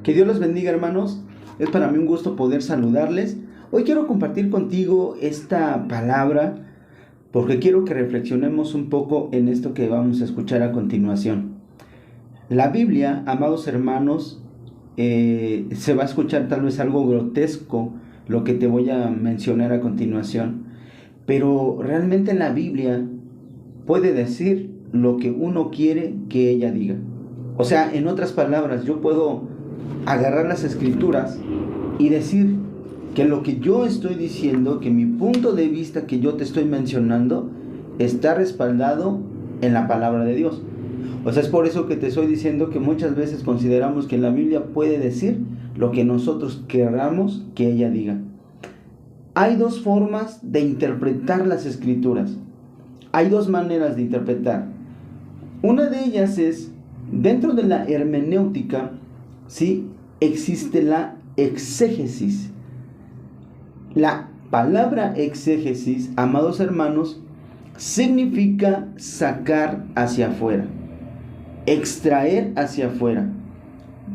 Que Dios los bendiga, hermanos. Es para mí un gusto poder saludarles. Hoy quiero compartir contigo esta palabra porque quiero que reflexionemos un poco en esto que vamos a escuchar a continuación. La Biblia, amados hermanos, se va a escuchar tal vez algo grotesco lo que te voy a mencionar a continuación, pero realmente la Biblia puede decir lo que uno quiere que ella diga. O sea, en otras palabras, yo puedo agarrar las escrituras y decir que lo que yo estoy diciendo, que mi punto de vista que yo te estoy mencionando, está respaldado en la palabra de Dios. O sea, es por eso que te estoy diciendo que muchas veces consideramos que la Biblia puede decir lo que nosotros queramos que ella diga. Hay dos formas de interpretar las escrituras. Hay dos maneras de interpretar. Una de ellas es, dentro de la hermenéutica, ¿sí?, existe la exégesis. La palabra exégesis, amados hermanos, significa sacar hacia afuera, extraer hacia afuera.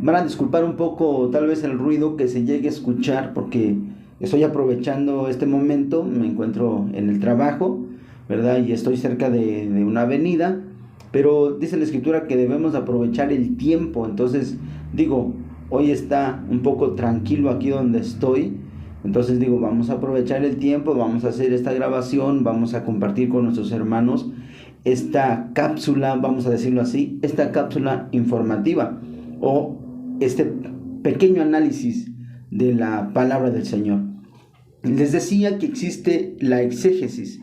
Van a disculpar un poco tal vez el ruido que se llegue a escuchar porque estoy aprovechando este momento, me encuentro en el trabajo, ¿verdad? Y estoy cerca de una avenida, pero dice la escritura que debemos aprovechar el tiempo. Entonces digo, hoy está un poco tranquilo aquí donde estoy, entonces digo, vamos a aprovechar el tiempo, vamos a hacer esta grabación, vamos a compartir con nuestros hermanos esta cápsula, vamos a decirlo así, esta cápsula informativa o este pequeño análisis de la palabra del Señor. Les decía que existe la exégesis.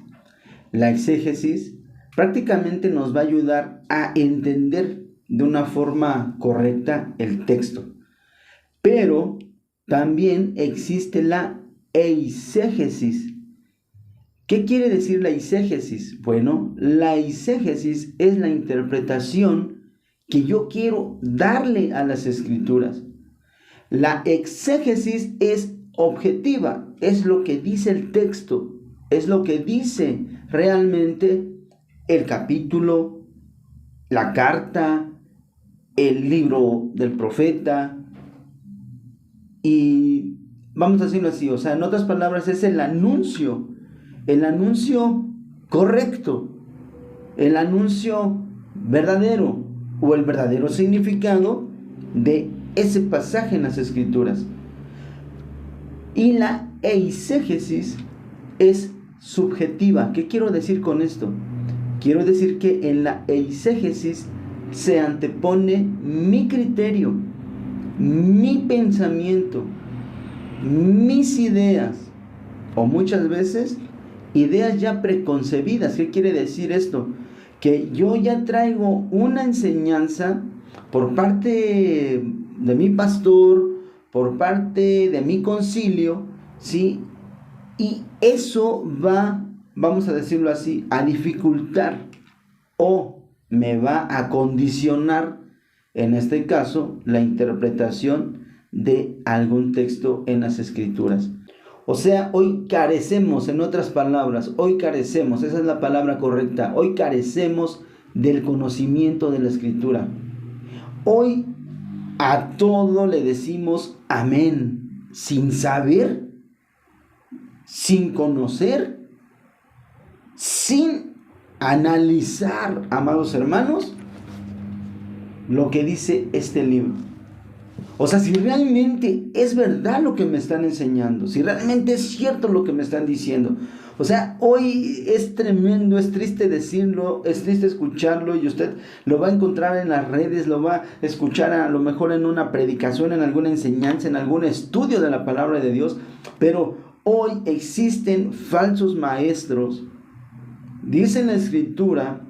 La exégesis prácticamente nos va a ayudar a entender de una forma correcta el texto. Pero también existe la eisegesis. ¿Qué quiere decir la eisegesis? Bueno, la eisegesis es la interpretación que yo quiero darle a las escrituras. La exégesis es objetiva, es lo que dice el texto, es lo que dice realmente el capítulo, la carta, el libro del profeta. Y vamos a decirlo así, o sea, en otras palabras, es el anuncio correcto, el anuncio verdadero o el verdadero significado de ese pasaje en las escrituras. Y la eisegesis es subjetiva. ¿Qué quiero decir con esto? Quiero decir que en la eisegesis se antepone mi criterio, mi pensamiento, mis ideas, o muchas veces ideas ya preconcebidas. ¿Qué quiere decir esto? Que yo ya traigo una enseñanza por parte de mi pastor, por parte de mi concilio, ¿sí? Y eso va, vamos a decirlo así, a dificultar o me va a condicionar, en este caso, la interpretación de algún texto en las escrituras. O sea, hoy carecemos, en otras palabras, esa es la palabra correcta, hoy carecemos del conocimiento de la escritura. Hoy a todo le decimos amén, sin saber, sin conocer, sin analizar, amados hermanos, lo que dice este libro. O sea, si realmente es verdad lo que me están enseñando, si realmente es cierto lo que me están diciendo. O sea, hoy es tremendo, es triste decirlo, es triste escucharlo, y usted lo va a encontrar en las redes, lo va a escuchar a lo mejor en una predicación, en alguna enseñanza, en algún estudio de la palabra de Dios. Pero hoy existen falsos maestros, dice en la escritura,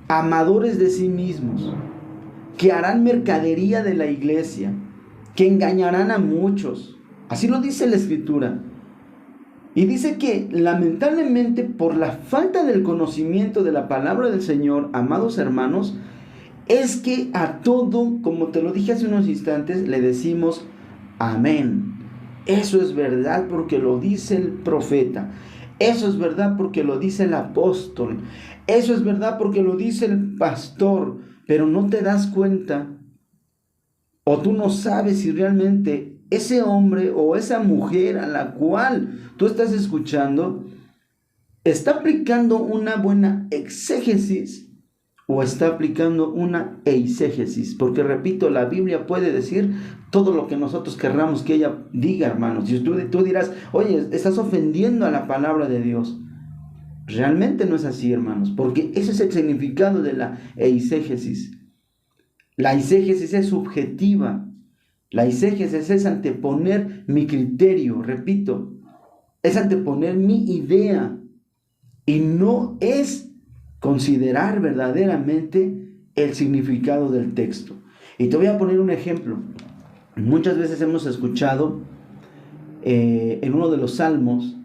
amadores de sí mismos, que harán mercadería de la iglesia, que engañarán a muchos. Así lo dice la escritura. Y dice que lamentablemente por la falta del conocimiento de la palabra del Señor, amados hermanos, es que a todo, como te lo dije hace unos instantes, le decimos amén. Eso es verdad porque lo dice el profeta. Eso es verdad porque lo dice el apóstol. Eso es verdad porque lo dice el pastor. Pero no te das cuenta o tú no sabes si realmente ese hombre o esa mujer a la cual tú estás escuchando está aplicando una buena exégesis o está aplicando una eisegesis, porque repito, la Biblia puede decir todo lo que nosotros querramos que ella diga, hermanos. Y tú dirás, oye, estás ofendiendo a la palabra de Dios. Realmente no es así, hermanos, porque ese es el significado de la eisegesis. La eisegesis es subjetiva. La eisegesis es anteponer mi criterio, repito, es anteponer mi idea y no es considerar verdaderamente el significado del texto. Y te voy a poner un ejemplo. Muchas veces hemos escuchado en uno de los salmos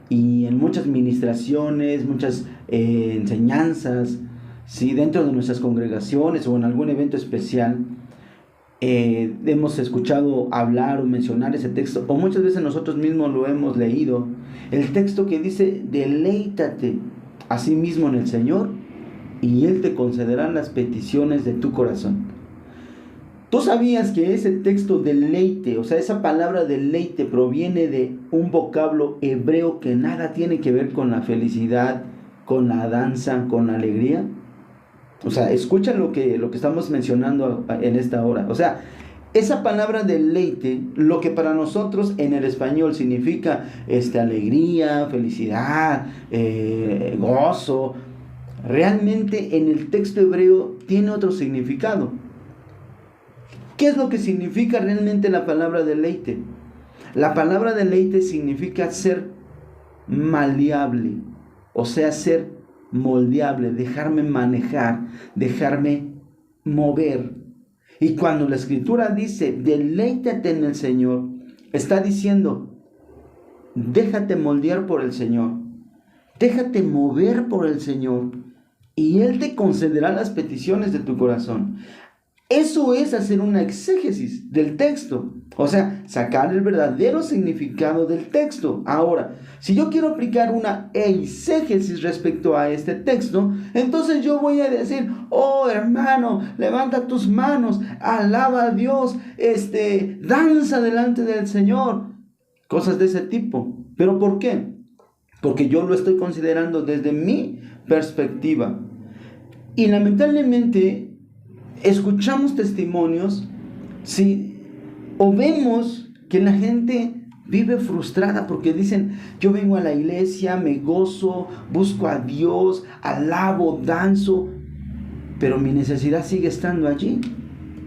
y en muchas ministraciones, muchas enseñanzas, ¿sí? Dentro de nuestras congregaciones o en algún evento especial, hemos escuchado hablar o mencionar ese texto, o muchas veces nosotros mismos lo hemos leído, el texto que dice, deleítate a sí mismo en el Señor y Él te concederá las peticiones de tu corazón. ¿Tú sabías que ese texto deleite, o sea, esa palabra deleite proviene de un vocablo hebreo que nada tiene que ver con la felicidad, con la danza, con la alegría? O sea, escucha lo que estamos mencionando en esta hora. O sea, esa palabra deleite, lo que para nosotros en el español significa alegría, felicidad, gozo, realmente en el texto hebreo tiene otro significado. ¿Qué es lo que significa realmente la palabra deleite? La palabra deleite significa ser maleable, o sea, ser moldeable, dejarme manejar, dejarme mover. Y cuando la Escritura dice, deleítate en el Señor, está diciendo, déjate moldear por el Señor, déjate mover por el Señor, y Él te concederá las peticiones de tu corazón. Eso es hacer una exégesis del texto, o sea, sacar el verdadero significado del texto. Ahora, si yo quiero aplicar una eisegesis respecto a este texto, entonces yo voy a decir, oh hermano, levanta tus manos, alaba a Dios, danza delante del Señor, cosas de ese tipo. ¿Pero por qué? Porque yo lo estoy considerando desde mi perspectiva. Y lamentablemente escuchamos testimonios, ¿sí? O vemos que la gente vive frustrada porque dicen, yo vengo a la iglesia, me gozo, busco a Dios, alabo, danzo, pero mi necesidad sigue estando allí.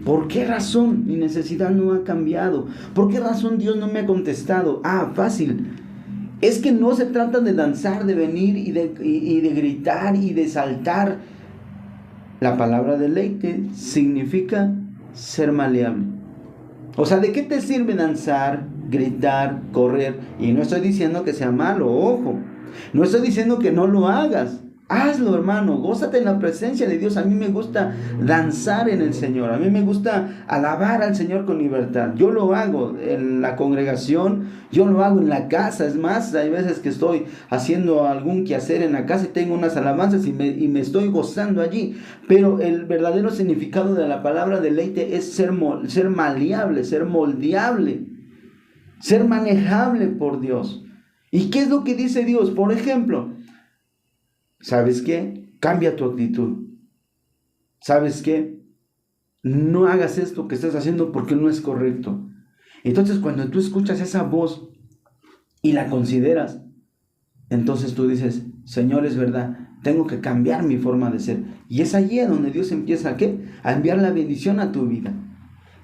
¿Por qué razón mi necesidad no ha cambiado? ¿Por qué razón Dios no me ha contestado? Fácil. Es que no se trata de danzar, de venir y de gritar y de saltar. La palabra deleite significa ser maleable. O sea, ¿de qué te sirve danzar, gritar, correr? Y no estoy diciendo que sea malo, ojo. No estoy diciendo que no lo hagas. Hazlo, hermano, gózate en la presencia de Dios. A mí me gusta danzar en el Señor. A mí me gusta alabar al Señor con libertad. Yo lo hago en la congregación, yo lo hago en la casa. Es más, hay veces que estoy haciendo algún quehacer en la casa y tengo unas alabanzas y me estoy gozando allí. Pero el verdadero significado de la palabra deleite es ser maleable, ser moldeable, ser manejable por Dios. ¿Y qué es lo que dice Dios? Por ejemplo, ¿sabes qué? Cambia tu actitud. ¿Sabes qué? No hagas esto que estás haciendo porque no es correcto. Entonces, cuando tú escuchas esa voz y la consideras, entonces tú dices, Señor, es verdad, tengo que cambiar mi forma de ser. Y es allí donde Dios empieza a enviar la bendición a tu vida.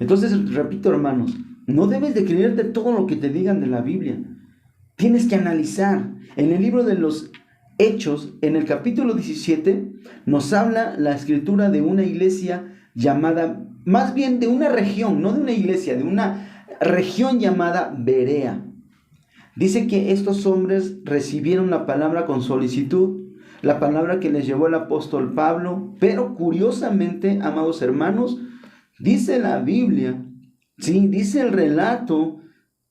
Entonces, repito, hermanos, no debes de creerte todo lo que te digan de la Biblia. Tienes que analizar. En el libro de los Hechos, en el capítulo 17, nos habla la escritura de una iglesia llamada, más bien de una región, no de una iglesia, de una región llamada Berea. Dice que estos hombres recibieron la palabra con solicitud, la palabra que les llevó el apóstol Pablo, pero curiosamente, amados hermanos, dice la Biblia, sí, dice el relato,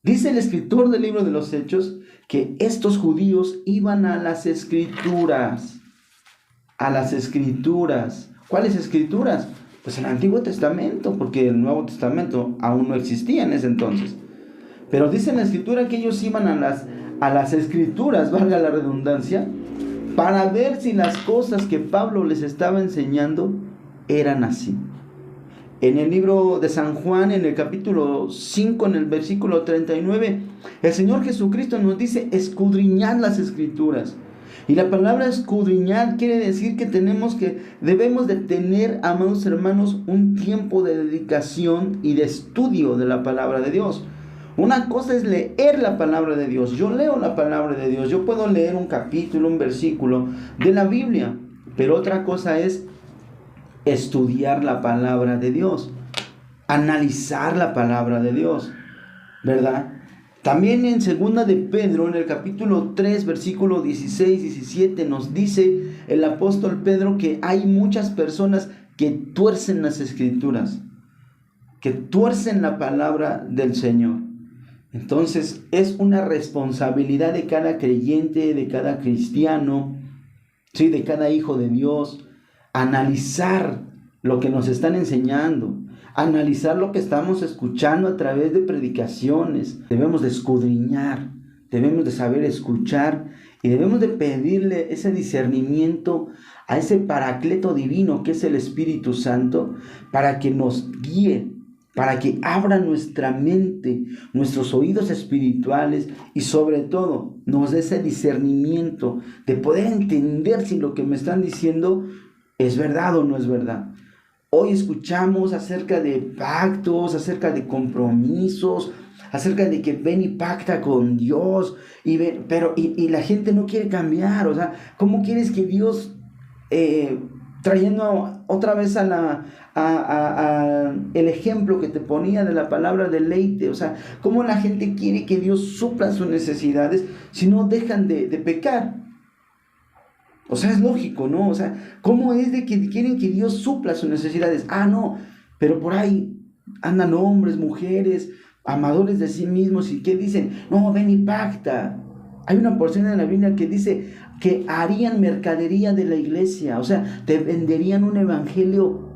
dice el escritor del libro de los Hechos, que estos judíos iban a las escrituras. A las escrituras. ¿Cuáles escrituras? Pues el Antiguo Testamento, porque el Nuevo Testamento aún no existía en ese entonces. Pero dice en la Escritura que ellos iban a las Escrituras, valga la redundancia, para ver si las cosas que Pablo les estaba enseñando eran así. En el libro de San Juan, en el capítulo 5, en el versículo 39, el Señor Jesucristo nos dice: escudriñad las Escrituras. Y la palabra escudriñar quiere decir que debemos de tener, amados hermanos, un tiempo de dedicación y de estudio de la palabra de Dios. Una cosa es leer la palabra de Dios. Yo leo la palabra de Dios. Yo puedo leer un capítulo, un versículo de la Biblia. Pero otra cosa es estudiar la palabra de Dios. Analizar la palabra de Dios, ¿verdad? También en 2 de Pedro, en el capítulo 3, versículo 16-17, nos dice el apóstol Pedro que hay muchas personas que tuercen las Escrituras, que tuercen la palabra del Señor. Entonces es una responsabilidad de cada creyente, de cada cristiano, ¿sí?, de cada hijo de Dios, analizar lo que nos están enseñando, analizar lo que estamos escuchando a través de predicaciones. Debemos de escudriñar, debemos de saber escuchar y debemos de pedirle ese discernimiento a ese paracleto divino que es el Espíritu Santo, para que nos guíe, para que abra nuestra mente, nuestros oídos espirituales y sobre todo nos dé ese discernimiento de poder entender si lo que me están diciendo es verdad o no es verdad. Hoy escuchamos acerca de pactos, acerca de compromisos, acerca de que ven y pacta con Dios, pero la gente no quiere cambiar. O sea, ¿cómo quieres que Dios, trayendo otra vez el ejemplo que te ponía de la palabra deleite, o sea, cómo la gente quiere que Dios supla sus necesidades si no dejan de pecar? O sea, es lógico, ¿no? O sea, ¿cómo es de que quieren que Dios supla sus necesidades? No, pero por ahí andan hombres, mujeres, amadores de sí mismos, y ¿qué dicen? No, ven y pacta. Hay una porción en la Biblia que dice que harían mercadería de la iglesia, o sea, te venderían un evangelio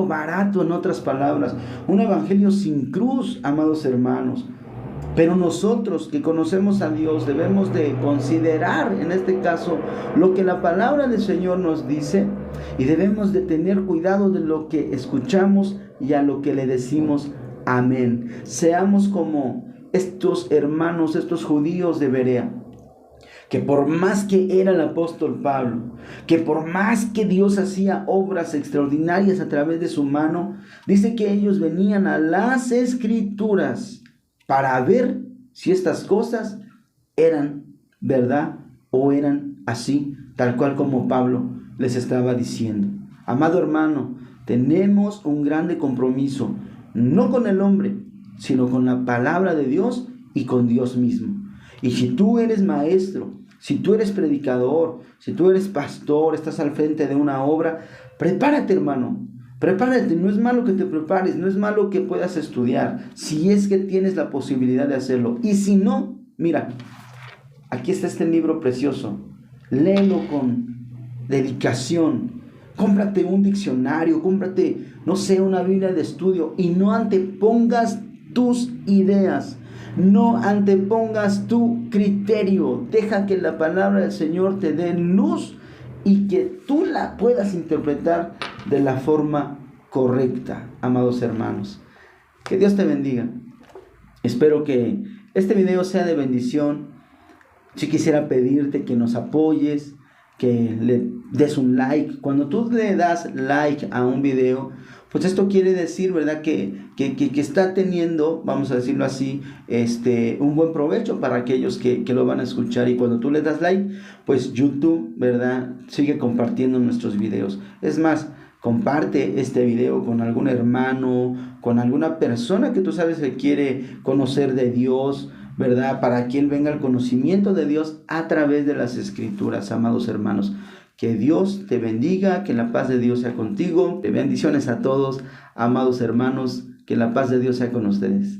barato, en otras palabras, un evangelio sin cruz, amados hermanos. Pero nosotros que conocemos a Dios debemos de considerar en este caso lo que la palabra del Señor nos dice, y debemos de tener cuidado de lo que escuchamos y a lo que le decimos amén. Seamos como estos hermanos, estos judíos de Berea, que por más que era el apóstol Pablo, que por más que Dios hacía obras extraordinarias a través de su mano, dice que ellos venían a las Escrituras para ver si estas cosas eran verdad o eran así, tal cual como Pablo les estaba diciendo. Amado hermano, tenemos un grande compromiso, no con el hombre, sino con la palabra de Dios y con Dios mismo. Y si tú eres maestro, si tú eres predicador, si tú eres pastor, estás al frente de una obra, prepárate, hermano. Prepárate, no es malo que te prepares, no es malo que puedas estudiar, si es que tienes la posibilidad de hacerlo. Y si no, mira, aquí está este libro precioso, léelo con dedicación, cómprate un diccionario, cómprate, no sé, una Biblia de estudio, y no antepongas tus ideas, no antepongas tu criterio, deja que la palabra del Señor te dé luz y que tú la puedas interpretar de la forma correcta, amados hermanos. Que Dios te bendiga. Espero que este video sea de bendición. Si quisiera pedirte que nos apoyes, que le des un like. Cuando tú le das like a un video, pues esto quiere decir, ¿verdad?, que está teniendo, vamos a decirlo así, un buen provecho para aquellos que lo van a escuchar. Y cuando tú le das like, pues YouTube, ¿verdad?, sigue compartiendo nuestros videos. Es más, comparte este video con algún hermano, con alguna persona que tú sabes que quiere conocer de Dios, ¿verdad?, para que él venga al conocimiento de Dios a través de las Escrituras, amados hermanos. Que Dios te bendiga, que la paz de Dios sea contigo. Bendiciones a todos, amados hermanos, que la paz de Dios sea con ustedes.